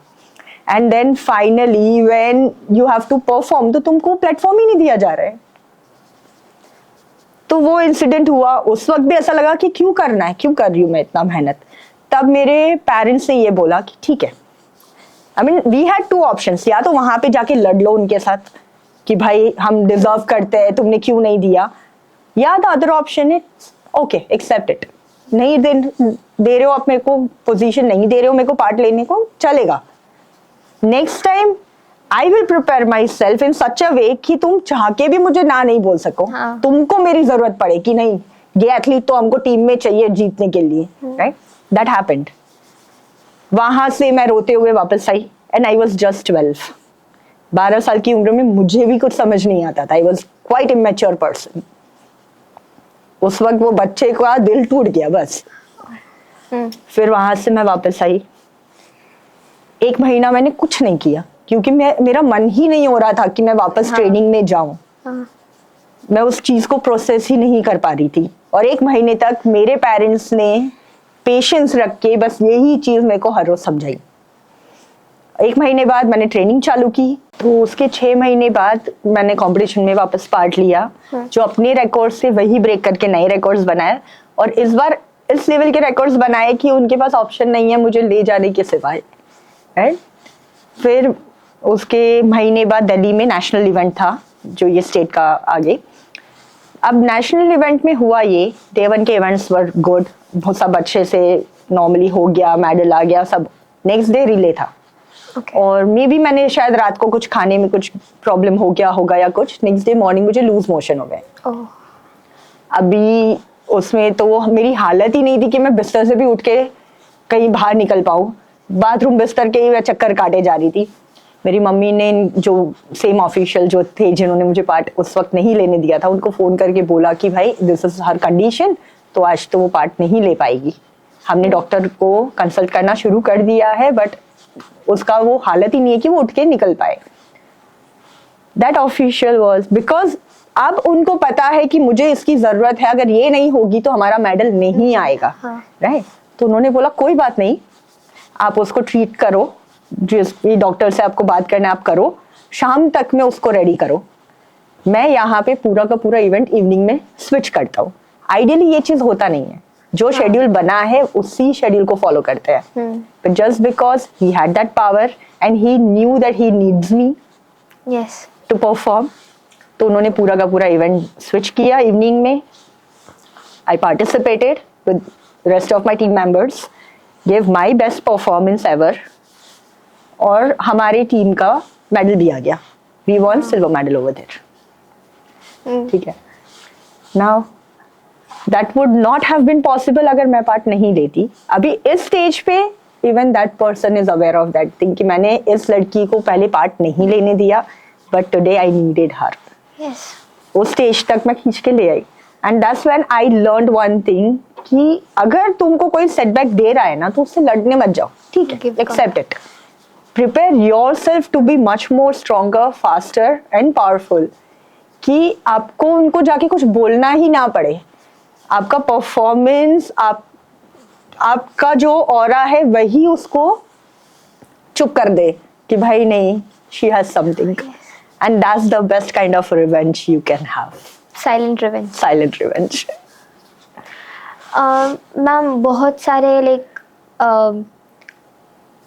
and then finally when you have to perform तो तुमको प्लेटफॉर्म ही नहीं दिया जा रहा है। तो वो इंसिडेंट हुआ, उस वक्त भी ऐसा लगा कि क्यों करना है, क्यों कर रही हूँ मैं इतना मेहनत। तब मेरे पेरेंट्स ने ये बोला कि ठीक है, I mean we had two options, या तो वहां पे जाके लड़ लो उनके साथ कि भाई हम डिजर्व करते हैं, तुमने क्यों नहीं दिया, या द अदर ऑप्शन है ओके एक्सेप्ट इट, नहीं दे रहे हो आप मेरे को पोजीशन, नहीं दे रहे हो मेरे को पार्ट लेने को, चलेगा। Next time I will prepare myself in such a way कि तुम चाह के भी मुझे ना नहीं बोल सको। तुमको मेरी जरूरत पड़े कि नहीं, ये एथलीट तो हमको टीम में चाहिए जीतने के लिए, राइट। That happened. वहां से मैं रोते हुए वापस आई एंड आई वॉज जस्ट 12 साल की उम्र में मुझे भी कुछ समझ नहीं आता था। I was quite immature person. उस वक्त वो बच्चे का दिल टूट गया बस। फिर वहां से मैं वापस आई, 1 महीना मैंने कुछ नहीं किया क्योंकि मेरा मन ही नहीं हो रहा था कि मैं वापस ट्रेनिंग में जाऊं। मैं उस चीज को प्रोसेस ही नहीं कर पा रही थी। और 1 महीने तक मेरे पेरेंट्स ने पेशेंस रख के बस यही चीज मेरे को हर रोज समझाई। 1 महीने बाद मैंने ट्रेनिंग चालू की, तो उसके 6 महीने बाद मैंने कंपटीशन में वापस पार्ट लिया, जो अपने रिकॉर्ड से वही ब्रेक करके नए रिकॉर्ड्स बनाए। और इस बार इस लेवल के रिकॉर्ड्स बनाए कि उनके पास ऑप्शन नहीं है मुझे ले जाने के सिवाय, राइट। फिर उसके महीने बाद दिल्ली में नेशनल इवेंट था, जो ये स्टेट का आगे। अब नेशनल इवेंट में हुआ ये, डे 1 के इवेंट्स वर गुड, बहुत सब अच्छे से नॉर्मली हो गया, मेडल आ गया सब। नेक्स्ट डे रिले था। और मे बी मैंने शायद रात को कुछ खाने में कुछ प्रॉब्लम हो गया होगा या कुछ, नेक्स्ट डे मॉर्निंग मुझे लूज मोशन हो गए। अभी उसमें तो मेरी हालत ही नहीं थी कि मैं बिस्तर से भी उठ के कहीं बाहर निकल पाऊँ। बाथरूम बिस्तर के ही मैं चक्कर काटे जा रही थी। मेरी मम्मी ने जो सेम ऑफिशियल जो थे जिन्होंने मुझे पार्ट उस वक्त नहीं लेने दिया था, उनको फोन करके बोला कि भाई दिस इज हर कंडीशन, तो आज तो वो पार्ट नहीं ले पाएगी। हमने डॉक्टर को कंसल्ट करना शुरू कर दिया है, बट उसका वो हालत ही नहीं है कि वो उठ के निकल पाए। दैट ऑफिशियल वाज बिकॉज अब उनको पता है कि मुझे इसकी जरूरत है, अगर ये नहीं होगी तो हमारा मेडल नहीं आएगा, राइट। तो उन्होंने बोला कोई बात नहीं, आप उसको ट्रीट करो, जिस भी डॉक्टर से आपको बात करना है आप करो, शाम तक में उसको रेडी करो, मैं यहाँ पे पूरा का पूरा इवेंट इवनिंग में स्विच करता हूँ। आइडियली ये चीज होता नहीं है, जो शेड्यूल बना है उसी शेड्यूल को फॉलो करते हैं। But just because he had that power and he knew that he needs me to perform, तो उन्होंने पूरा का पूरा इवेंट स्विच किया इवनिंग में। I participated with rest of my team members, give my best performance ever, और हमारी team का मेडल भी आ गया। We won silver medal over there. ठीक है, now that would not have been possible अगर मैं पार्ट नहीं लेती। अभी इस स्टेज पे even that person is aware of that thing कि मैंने इस लड़की को पहले पार्ट नहीं लेने दिया, but today I needed her. उस स्टेज तक मैं खींच के ले आई। And that's when I learned one thing कि अगर तुमको कोई सेटबैक दे रहा है ना, तो उससे लड़ने मत जाओ, ठीक है, accept it. Prepare yourself to be much more stronger, faster and powerful, कि आपको उनको जाके कुछ बोलना ही ना पड़े। आपका परफॉर्मेंस, आपका जो ऑरा है वही उसको चुप कर दे कि भाई नहीं, she has something, and that's the best kind of revenge you can have. Silent revenge. Silent revenge. Ma'am बहुत सारे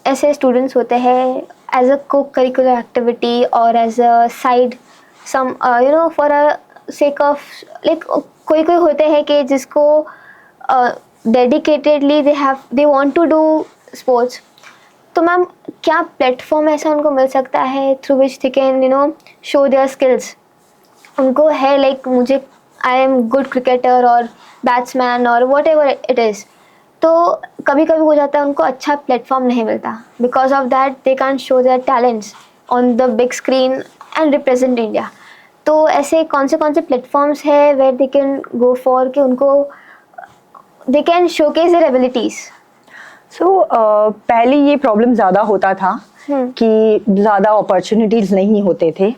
ऐसे स्टूडेंट्स होते हैं as a co curricular activity और as a side some for a sake of कोई होते हैं कि जिसको dedicatedly they want to do sports. तो मैम क्या प्लेटफॉर्म ऐसा उनको मिल सकता है through which they can show their skills? उनको है मुझे आई एम गुड क्रिकेटर और बैट्समैन और वॉट एवर इट इज़, तो कभी कभी हो जाता है उनको अच्छा प्लेटफॉर्म नहीं मिलता, because of that they can show their talents on the big screen and represent India. तो ऐसे कौन से प्लेटफॉर्म्स है where they can go for कि उनको they can showcase their abilities? पहले ये प्रॉब्लम ज़्यादा होता था कि ज़्यादा अपॉर्चुनिटीज़ नहीं होते थे,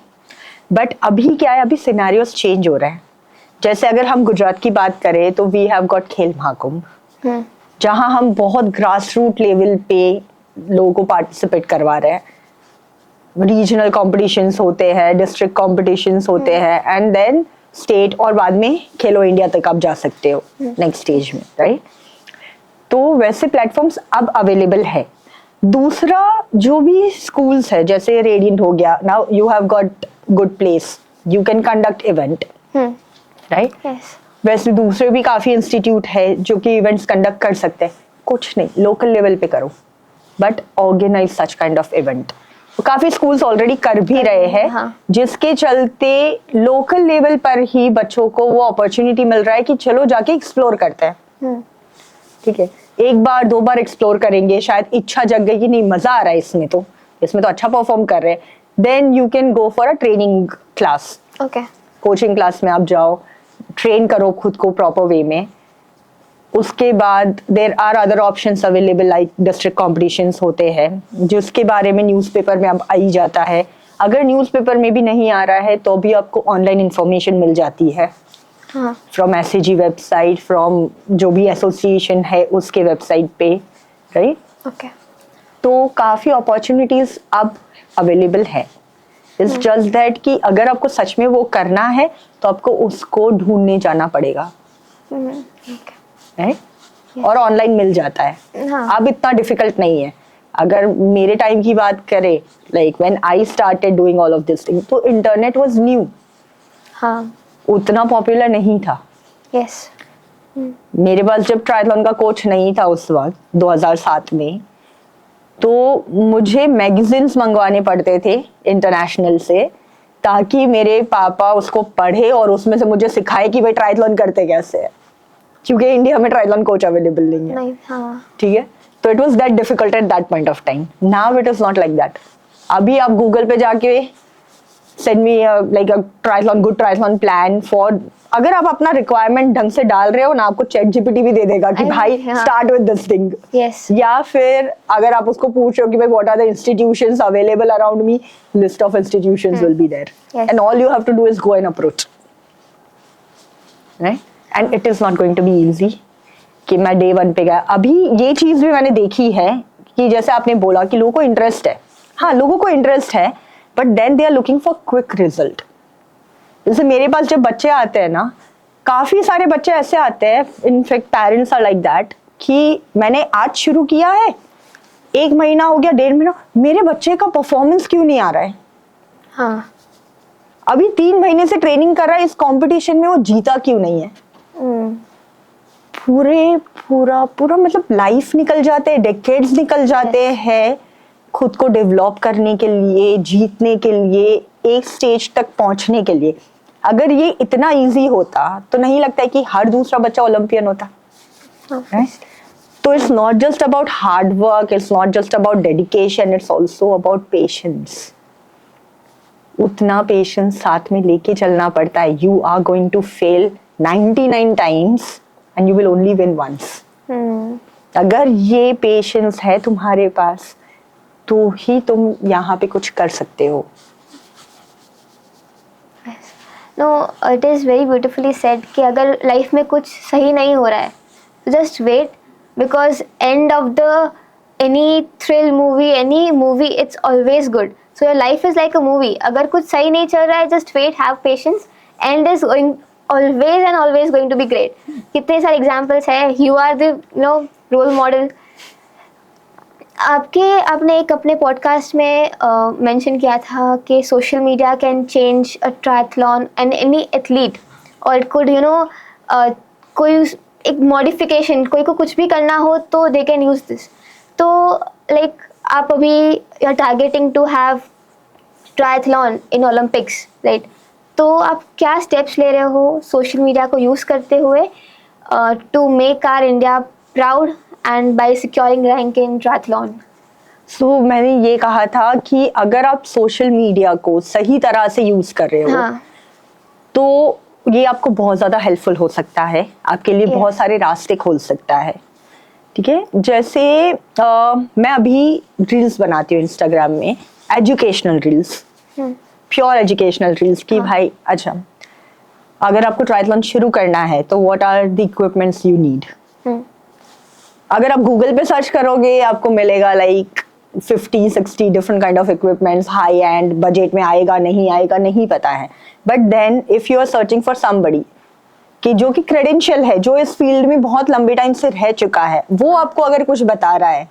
बट अभी क्या है, अभी सिनेरियोस चेंज हो रहे हैं। जैसे अगर हम गुजरात की बात करें तो वी हैव गॉट खेल महाकुंभ, जहां हम बहुत ग्रास रूट लेवल पे लोगों को पार्टिसिपेट करवा रहे हैं। रीजनल कॉम्पिटिशन्स होते हैं, डिस्ट्रिक्ट कॉम्पिटिशन्स होते हैं, एंड देन स्टेट, और बाद में खेलो इंडिया तक आप जा सकते हो नेक्स्ट स्टेज में, राइट? तो वैसे प्लेटफॉर्म्स अब अवेलेबल है। दूसरा, जो भी स्कूल्स है, जैसे रेडियंट हो गया, now you have got good place, you can conduct event, right? वैसे दूसरे भी काफी इंस्टीट्यूट है जो कि इवेंट्स कंडक्ट कर सकते हैं। कुछ नहीं, लोकल लेवल पे करो, but organise such kind of event. काफी स्कूल्स ऑलरेडी कर भी रहे हैं, जिसके चलते लोकल लेवल पर ही बच्चों को वो अपॉर्चुनिटी मिल रहा है कि चलो जाके एक्सप्लोर करते हैं। ठीक है, एक बार दो बार एक्सप्लोर करेंगे, शायद इच्छा जग गई कि नहीं मजा आ रहा है इसमें तो अच्छा परफॉर्म कर रहे हैं, then you can go for a training class. Coaching class में आप जाओ, ट्रेन करो खुद को प्रॉपर वे में। उसके बाद there are other options available, like district competitions होते हैं, जिसके बारे में न्यूज़पेपर में अब आ ही जाता है। अगर न्यूज़पेपर में भी नहीं आ रहा है तो भी आपको ऑनलाइन इंफॉर्मेशन मिल जाती है, फ्रॉम SAG वेबसाइट, फ्रॉम जो भी एसोसिएशन है उसके वेबसाइट पे, राइट? तो काफ़ी अपॉर्चुनिटीज़ अब अवेलेबल है। इट्स जस्ट दैट कि अगर आपको सच में वो करना है तो आपको उसको ढूंढने जाना पड़ेगा, राइट? और ऑनलाइन मिल जाता है, अब इतना डिफिकल्ट नहीं है। अगर मेरे टाइम की बात करें, like when I started doing all of this thing, तो इंटरनेट वाज न्यू, उतना पॉपुलर नहीं था। मेरे पास जब ट्रायथलॉन का कोच नहीं था उस वक्त 2007 में, तो मुझे मैगजीन्स मंगवाने पड़ते थे इंटरनेशनल से, ताकि मेरे पापा उसको पढ़े और उसमें से मुझे सिखाए कि भाई ट्रायथलॉन करते कैसे है, क्योंकि इंडिया में ट्रायथलॉन कोच अवेलेबल नहीं है। ठीक है, तो it was that difficult at that point of time. Now it is not like that. अभी आप गूगल पे जाके send me like a triathlon, good triathlon plan for, अगर आप अपना रिक्वायरमेंट ढंग से डाल रहे हो ना, आपको चैट जीपीटी भी दे देगा कि भाई स्टार्ट विद दिस थिंग। या फिर अगर आप उसको पूछो कि भाई what are the institutions available around me, list of institutions will be there, and all you have to do is go and approach, right? And it is not going to be easy कि मैं day 1 पे गया। अभी ये चीज भी मैंने देखी है कि जैसे आपने बोला कि लोगों को इंटरेस्ट है, हाँ लोगों को इंटरेस्ट है, but then they are looking for quick result. जैसे मेरे पास जब बच्चे आते हैं ना, काफी सारे बच्चे ऐसे आते हैं, in fact parents are like that, कि मैंने आज शुरू किया है, 1 महीना हो गया, 1.5 महीना, मेरे बच्चे का परफॉर्मेंस क्यों नहीं आ रहा है? अभी 3 महीने से ट्रेनिंग कर रहा है, इस कंपटीशन में वो जीता क्यों नहीं है? पूरा मतलब लाइफ निकल जाते हैं, डेकेड्स निकल जाते हैं खुद को डेवलप करने के लिए, जीतने के लिए, एक स्टेज तक पहुंचने के लिए। अगर ये इतना इजी होता तो नहीं लगता है कि हर दूसरा बच्चा ओलंपियन होता, right? तो it's not just about hard work, it's not just about dedication, it's also about patience. उतना पेशेंस साथ में लेके चलना पड़ता है। You are going to fail 99 times and you will only win once. अगर ये पेशेंस है तुम्हारे पास तो ही तुम यहाँ पे कुछ कर सकते हो। No, it is very beautifully said कि अगर लाइफ में कुछ सही नहीं हो रहा है तो just wait, because end of the any thrill movie, any movie, it's always good. So your life is like a movie. अगर कुछ सही नहीं चल रहा है, just wait, have patience, end is going always and always going to be great. कितने सारे examples है, you are the role model. आपने एक अपने पॉडकास्ट में मेंशन किया था कि social media can change a triathlon and any athlete, और इट कुड कोई एक मॉडिफिकेशन, कोई को कुछ भी करना हो तो दे कैन यूज दिस। तो लाइक आप अभी you are targeting to have triathlon in Olympics, right? तो आप क्या स्टेप्स ले रहे हो सोशल मीडिया को यूज़ करते हुए to make our India proud and by securing rank in triathlon? So, मैंने ये कहा था कि अगर आप सोशल मीडिया को सही तरह से यूज कर रहे हो, तो ये आपको बहुत ज्यादा हेल्पफुल हो सकता है, आपके लिए बहुत सारे रास्ते खोल सकता है। ठीक है, जैसे मैं अभी रील्स बनाती हूँ इंस्टाग्राम में, educational reels, pure educational reels की भाई अच्छा अगर आपको ट्रायथलॉन शुरू करना है तो what are the equipments you need. अगर आप गूगल पे सर्च करोगे आपको मिलेगा like 50-60 different kind of equipments, high end, budget में आएगा नहीं पता है। But then if you are searching for somebody कि जो कि क्रेडेंशियल है, जो इस फील्ड में बहुत लंबे टाइम से रह चुका है, वो आपको अगर कुछ बता रहा है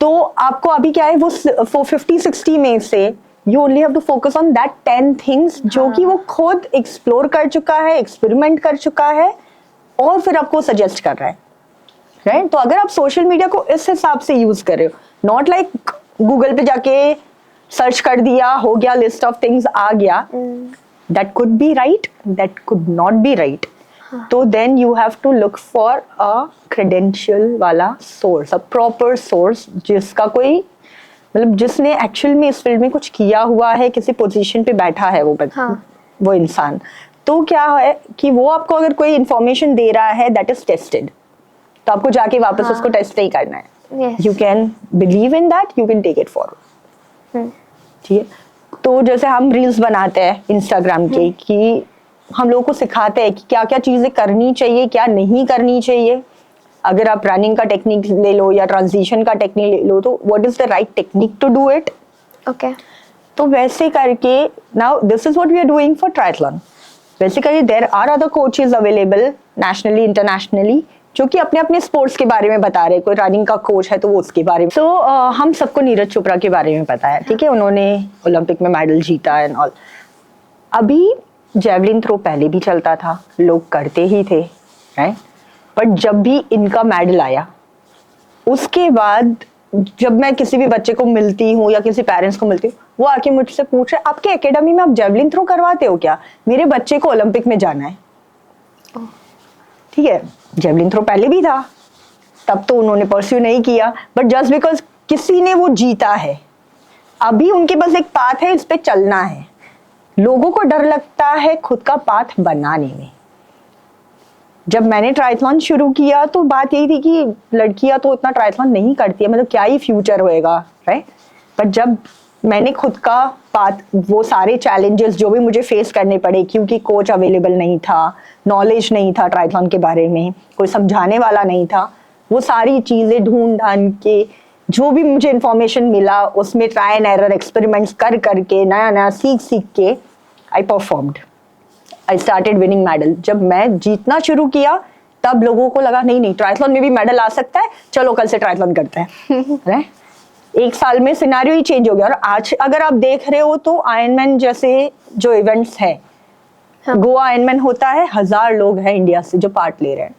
तो आपको अभी क्या है वो 50-60 में से you only have to focus on that 10 things जो कि वो खुद एक्सप्लोर कर चुका है, एक्सपेरिमेंट कर चुका है और फिर आपको सजेस्ट कर रहा है, राइट? तो अगर आप सोशल मीडिया को इस हिसाब से यूज कर रहे हो, नॉट लाइक गूगल पे जाके सर्च कर दिया, हो गया, लिस्ट ऑफ थिंग्स आ गया, that could be right, that could not be right. तो then you have to look for a credential वाला source, a proper source जिसका कोई मतलब जिसने एक्चुअल में इस फील्ड में कुछ किया हुआ है, किसी पोजीशन पे बैठा है वो इंसान। तो क्या है कि वो आपको अगर कोई इंफॉर्मेशन दे रहा है that is tested, तो आपको जाके वापस उसको टेस्ट नहीं करना है। You can believe in that, you can take it forward। ठीक है, तो जैसे हम रील्स बनाते हैं इंस्टाग्राम के कि हम लोगों को सिखाते हैं कि क्या क्या चीजें करनी चाहिए, क्या नहीं करनी चाहिए। अगर आप रनिंग का टेक्निक ले लो या ट्रांजिशन का टेक्निक ले लो तो what is the right technique to do it. Okay, तो वैसे करके now this is what we are doing for triathlon. वैसे करके there are other coaches available nationally, internationally, जो कि अपने अपने स्पोर्ट्स के बारे में बता रहे हैं। कोई रनिंग का कोच है तो वो उसके बारे में। सो हम सबको नीरज चोपड़ा के बारे में पता है, ठीक है, उन्होंने ओलंपिक में मेडल जीता एंड ऑल। अभी जेवलिन थ्रो पहले भी चलता था, लोग करते ही थे, राइट? बट जब भी इनका मेडल आया उसके बाद जब मैं किसी भी बच्चे को मिलती हूँ या किसी पेरेंट्स को मिलती हूँ, वो आके मुझसे पूछ रहे आपके एकेडमी में आप जेवलिन थ्रो करवाते हो क्या, मेरे बच्चे को ओलंपिक में जाना है। ठीक है, जेवलिन थ्रो पहले भी था, तब तो उन्होंने परस्यू नहीं किया, बट जस्ट बिकॉज किसी ने वो जीता है, अभी उनके पास एक पाथ है, इस पे चलना है। लोगों को डर लगता है खुद का पाथ बनाने में। जब मैंने ट्रायथलॉन शुरू किया तो बात यही थी कि लड़कियां तो इतना ट्रायथलॉन नहीं करती है, मतलब क्या ही फ्यूचर होएगा, राइट? बट जब मैंने खुद का पाथ, वो सारे चैलेंजेस जो भी मुझे फेस करने पड़े क्योंकि कोच अवेलेबल नहीं था, नॉलेज नहीं था ट्रायथलॉन के बारे में, कोई समझाने वाला नहीं था, वो सारी चीज़ें ढूंढ ढांढ के जो भी मुझे इन्फॉर्मेशन मिला उसमें ट्राई एंड एरर एक्सपेरिमेंट्स कर करके नया नया सीख के आई performed, I started winning medal. जब मैं जीतना शुरू किया तब लोगों को लगा नहीं ट्रायथलॉन में भी मेडल आ सकता है, चलो कल से ट्रायथलॉन करते हैं। एक साल में सिनेरियो ही चेंज हो गया। और आज अगर आप देख रहे हो तो आयरनमैन जैसे जो इवेंट्स है, गोवा आयरनमैन होता है, 1000 लोग हैं इंडिया से जो पार्ट ले रहे हैं।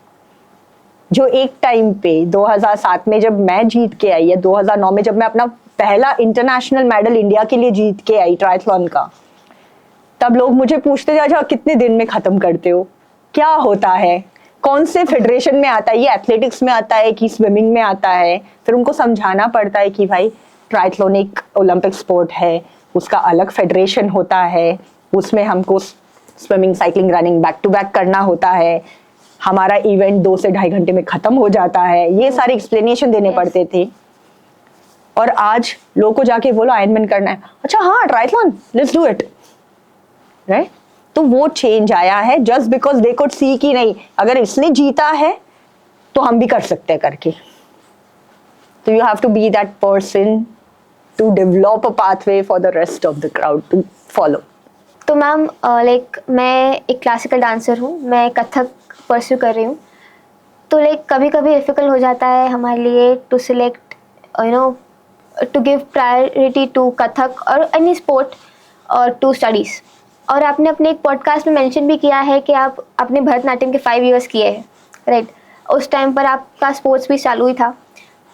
जो एक टाइम पे 2007 में जब मैं जीत के आई, या 2009 में जब मैं अपना पहला इंटरनेशनल मेडल इंडिया के लिए जीत के आई ट्रायथलॉन का, तब लोग मुझे पूछते थे अच्छा कितने दिन में खत्म करते हो, क्या होता है, कौन से फेडरेशन में आता है, ये एथलेटिक्स में आता है कि स्विमिंग में आता है। फिर उनको समझाना पड़ता है कि भाई ट्रायथलॉन एक ओलंपिक स्पोर्ट है, उसका अलग फेडरेशन होता है, उसमें हमको swimming, cycling, running back to back करना होता है, हमारा इवेंट 2 से 2.5 घंटे में खत्म हो जाता है। ये सारे एक्सप्लेनेशन देने पड़ते थे। और आज लोगों को जाके बोलो आयरनमैन करना है, अच्छा हाँ triathlon, let's do it, right? तो वो चेंज आया है just because they could see कि नहीं अगर इसने जीता है तो हम भी कर सकते हैं करके। तो you have to be that person to develop a pathway for the rest of the crowd to follow. तो मैम लाइक मैं एक क्लासिकल डांसर हूँ, मैं कथक परस्यू कर रही हूँ, तो लाइक कभी कभी डिफिकल्ट हो जाता है हमारे लिए to select to give priority to Kathak और एनी स्पोर्ट और टू स्टडीज़। और आपने अपने एक पॉडकास्ट में मेंशन भी किया है कि आप अपने भरतनाट्यम के 5 इयर्स किए हैं, राइट? उस टाइम पर आपका स्पोर्ट्स भी चालू ही था।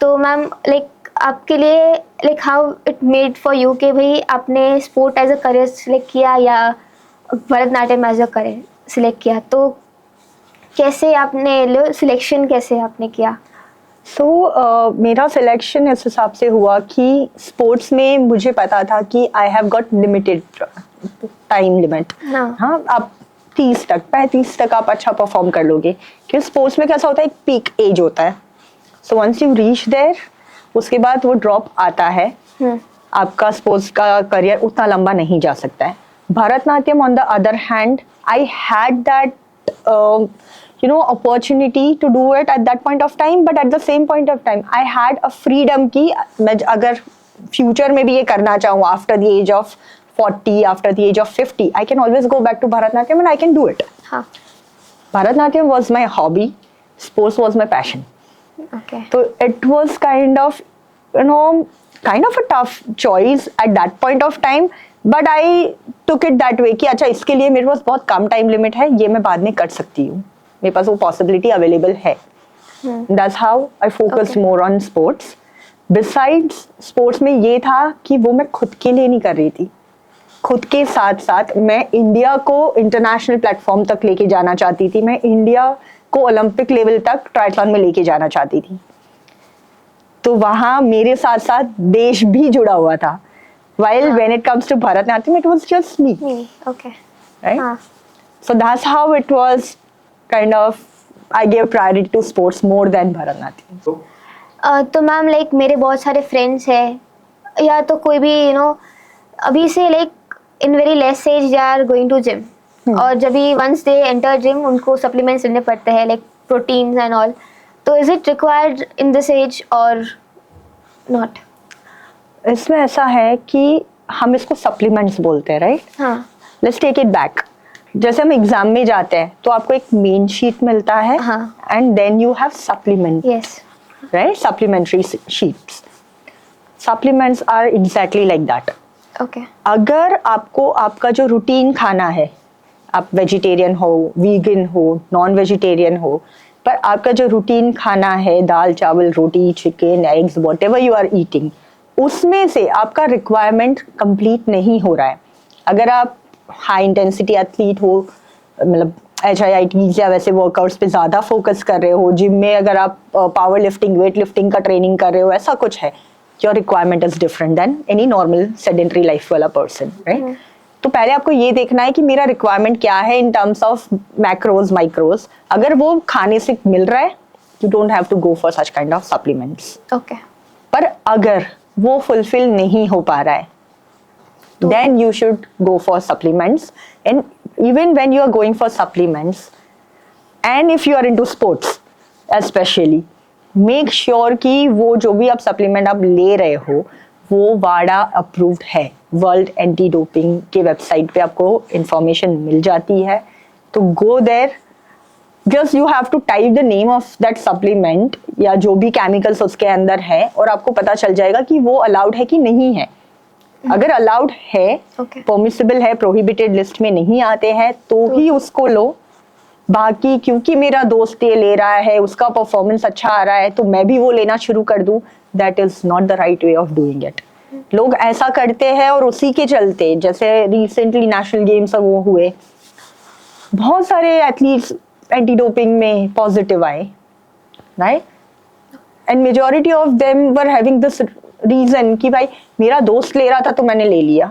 तो मैम लाइक आपके लिए like how it made for you कि भाई आपने sport as a career select किया या Bharatanatyam as a career select किया, तो कैसे आपने सिलेक्शन कैसे आपने किया? मेरा सिलेक्शन इस हिसाब से हुआ कि स्पोर्ट्स में मुझे पता था कि I have got limited time limit. हाँ, आप 35 तक आप अच्छा परफॉर्म कर लोगे, क्योंकि स्पोर्ट्स में कैसा होता है एक पीक एज होता है, so once you reach there, उसके बाद वो ड्रॉप आता है, आपका स्पोर्ट्स का करियर उतना लंबा नहीं जा सकता है। Bharatanatyam on the other hand, I had that opportunity to do it at that point of time, but at the same point of time I had a freedom कि मैं अगर फ्यूचर में भी ये करना चाहूँ after the age of 40, after the age of 50, I can always go back to Bharatnatyam and I can do it. हाँ. Bharatnatyam was my hobby, sports was my passion. Okay. So it was kind of a tough choice at that point of time, but I took it that way कि अच्छा इसके लिए मेरे पास बहुत कम time limit है, ये मैं बाद में कर सकती हूँ, मेरे पास वो पॉसिबिलिटी अवेलेबल है. That's how I focused more on sports. Besides sports में ये था कि वो मैं खुद के लिए नहीं कर रही थी, खुद के साथ साथ मैं इंडिया को इंटरनेशनल प्लेटफॉर्म तक लेके जाना चाहती थी, मैं इंडिया को ओलंपिक लेवल तक ट्रायथलॉन में लेके जाना चाहती थी. तो वहाँ मेरे साथ साथ देश भी जुड़ा हुआ था. While when it comes to Bharatnatyam, it was just me. Okay. Right? So that's how it was kind of, I gave priority to sports more than Bharatnatyam. तो मैम लाइक मेरे बहुत सारे फ्रेंड्स हैं, या तो कोई भी अभी से like in very less age they are going to gym, और जब भी वंस दे एंटर जिम उनको सप्लीमेंट्स लेने पड़ते हैं लाइक प्रोटीन्स एंड ऑल. तो is it required in this age और नॉट? इसमें ऐसा है कि हम इसको सप्लीमेंट्स बोलते हैं, राइट? हाँ. Let's take it back. जैसे हम एग्जाम में जाते हैं तो आपको एक मेन शीट मिलता है, and then you have supplement, yes, right? Supplementary sheets. Supplements are exactly like that. Okay. अगर आपको आपका जो रूटीन खाना है, आप वेजिटेरियन हो, वीगन हो, नॉन वेजिटेरियन हो, पर आपका जो रूटीन खाना है, दाल चावल रोटी chicken eggs whatever you are eating, उसमें से आपका रिक्वायरमेंट कंप्लीट नहीं हो रहा है. अगर आप हाई इंटेंसिटी एथलीट हो, मतलब HIIT या वैसे वर्कआउट्स पे ज़्यादा फोकस कर रहे हो, जिम में अगर आप पावर लिफ्टिंग वेट लिफ्टिंग का ट्रेनिंग कर रहे हो, ऐसा कुछ है, your requirement is different than any normal sedentary life वाला पर्सन, राइट? तो पहले आपको ये देखना है कि मेरा रिक्वायरमेंट क्या है in terms of macros micros. अगर वो खाने से मिल रहा है, you don't have to go for such kind of supplements. Okay. पर अगर वो फुलफिल नहीं हो पा रहा है, then you should go for supplements. And even when you are going for supplements, and if you are into sports especially, make sure कि वो जो भी आप supplement आप ले रहे हो वो WADA approved है. वर्ल्ड एंटी डोपिंग के वेबसाइट पे आपको इंफॉर्मेशन मिल जाती है. तो go there, just you have to type the name of that supplement या जो भी केमिकल्स उसके अंदर है, और आपको पता चल जाएगा कि वो अलाउड है कि नहीं है. अगर अलाउड है, परमिसिबल है, प्रोहिबिटेड लिस्ट में नहीं आते हैं, तो ही उसको लो. बाकी क्योंकि मेरा दोस्त ये ले रहा है, उसका परफॉर्मेंस अच्छा आ रहा है, तो मैं भी वो लेना शुरू कर दूं, that is not the right way of doing it. लोग ऐसा करते हैं और उसी के चलते, जैसे रिसेंटली नेशनल गेम्स वो हुए, बहुत सारे एथलीट्स एंटी डोपिंग में पॉजिटिव आए, right? And majority of them were having this reason कि भाई मेरा दोस्त ले रहा था तो मैंने ले लिया.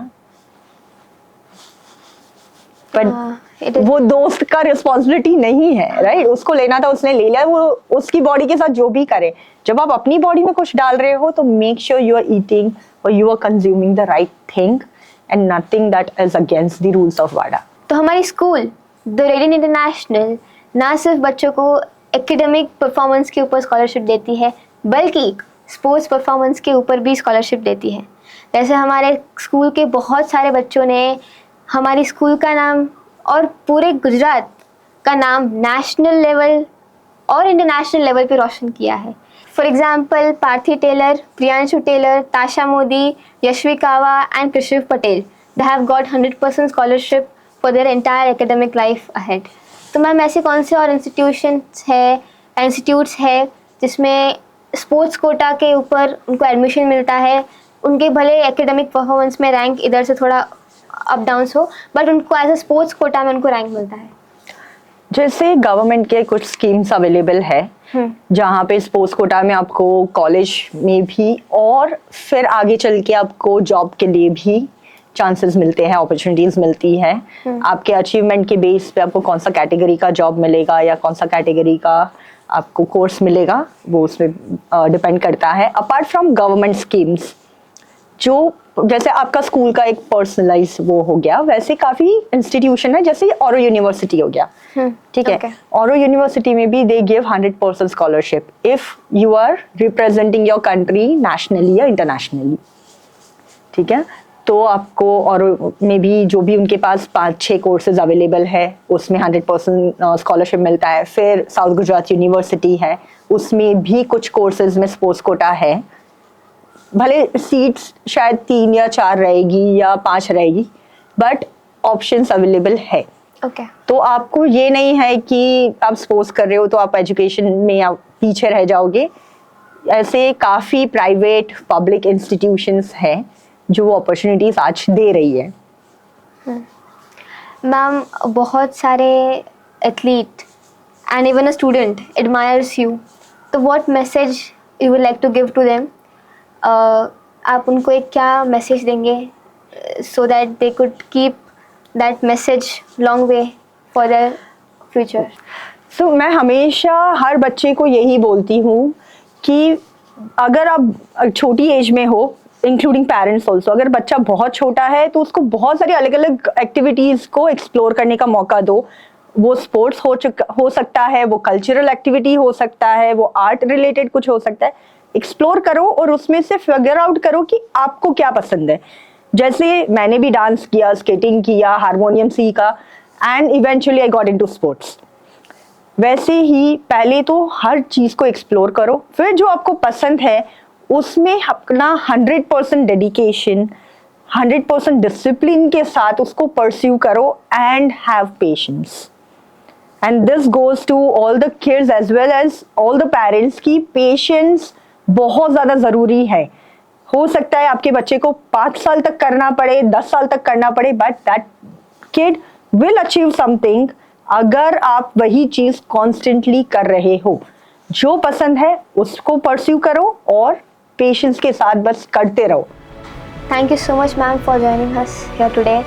बट वो दोस्त का रिस्पॉन्सिबिलिटी नहीं है, राइट? उसको लेना था, उसने ले लिया, वो उसकी बॉडी के साथ जो भी करे. जब आप अपनी बॉडी में कुछ डाल रहे हो तो make sure you are eating और you are consuming the right thing and nothing that is against the rules of वाडा. तो हमारी स्कूल द रेडियंट इंटरनेशनल ना सिर्फ बच्चों को एकेडमिक परफॉर्मेंस के ऊपर स्कॉलरशिप देती है, बल्कि स्पोर्ट्स परफॉर्मेंस के ऊपर भी स्कॉलरशिप देती है. जैसे हमारे स्कूल के बहुत सारे बच्चों ने हमारी स्कूल का नाम और पूरे गुजरात का नाम नेशनल लेवल और इंटरनेशनल लेवल पे रोशन किया है. For example Parthi Tailor, Priyanshu Tailor, Tasha Modi, Yashvi Kava and Krishiv Patel, they have got 100% scholarship for their entire academic life ahead. तो मैम ऐसे कौन से और इंस्टीट्यूट्स है जिसमें स्पोर्ट्स कोटा के ऊपर उनको एडमिशन मिलता है, उनके भले एकेडमिक परफॉर्मेंस में रैंक इधर से थोड़ा अप डाउन हो, बट उनको एज अ स्पोर्ट्स कोटा में उनको रैंक मिलता है? जैसे गवर्नमेंट के कुछ स्कीम्स अवेलेबल है जहाँ पे स्पोर्ट्स कोटा में आपको कॉलेज में भी और फिर आगे चल के आपको जॉब के लिए भी चांसेस मिलते हैं, अपॉर्चुनिटीज मिलती है. आपके अचीवमेंट के बेस पे आपको कौन सा कैटेगरी का जॉब मिलेगा या कौन सा कैटेगरी का आपको कोर्स मिलेगा, वो उसमें डिपेंड करता है। अपार्ट फ्रॉम गवर्नमेंट स्कीम्स, जो जैसे आपका स्कूल का एक पर्सनलाइज वो हो गया, वैसे काफी इंस्टीट्यूशन है, जैसे ऑरो यूनिवर्सिटी हो गया, ठीक है। ऑरो यूनिवर्सिटी में भी they give 100% scholarship if you are representing your country nationally या इंटरनेशनली, ठीक है। तो आपको ऑरो में भी जो भी उनके पास 5-6 कोर्सेज अवेलेबल है, उसमें 100% स्कॉलरशिप मिलता है। फिर साउथ गुजरात यूनिवर्सिटी है, उसमें भी कुछ कोर्सेज में स्पोर्ट्स कोटा है। भले सीट्स शायद 3 या 4 रहेगी या 5 रहेगी, बट ऑप्शंस अवेलेबल है। ओके। तो आपको ये नहीं है कि आप स्पोर्ट्स कर रहे हो तो आप एजुकेशन में आप पीछे रह जाओगे। ऐसे काफ़ी प्राइवेट पब्लिक इंस्टीट्यूशंस हैं जो अपॉर्चुनिटीज आज दे रही है। मैम, बहुत सारे athlete and even a student admires you, तो what message you would like to give to them? आप उनको एक क्या मैसेज देंगे so that they could keep that message long way for their future? So मैं हमेशा हर बच्चे को यही बोलती हूँ कि अगर आप छोटी एज में हो, इंक्लूडिंग पेरेंट्स ऑल्सो, अगर बच्चा बहुत छोटा है तो उसको बहुत सारी अलग अलग एक्टिविटीज़ को एक्सप्लोर करने का मौका दो। वो स्पोर्ट्स हो सकता है, वो कल्चरल एक्टिविटी हो सकता है, वो आर्ट रिलेटेड कुछ हो सकता है। एक्सप्लोर करो और उसमें से फिगर आउट करो कि आपको क्या पसंद है। जैसे मैंने भी डांस किया, स्केटिंग किया, हारमोनियम सीखा and eventually I got into sports. वैसे ही पहले तो हर चीज़ को एक्सप्लोर करो, फिर जो आपको पसंद है उसमें अपना 100% डेडिकेशन, 100% डिसिप्लिन के साथ उसको परस्यू करो and have patience. And this goes to all the kids as well as all the parents की पेशेंस बहुत ज़्यादा ज़रूरी है। हो सकता है आपके बच्चे को 5 साल तक करना पड़े, 10 साल तक करना पड़े, but that kid will achieve something अगर आप वही चीज़ कॉन्स्टेंटली कर रहे हो। जो पसंद है उसको परस्यू करो और पेशेंस के साथ बस करते रहो। Thank you so much, ma'am, for joining us here today.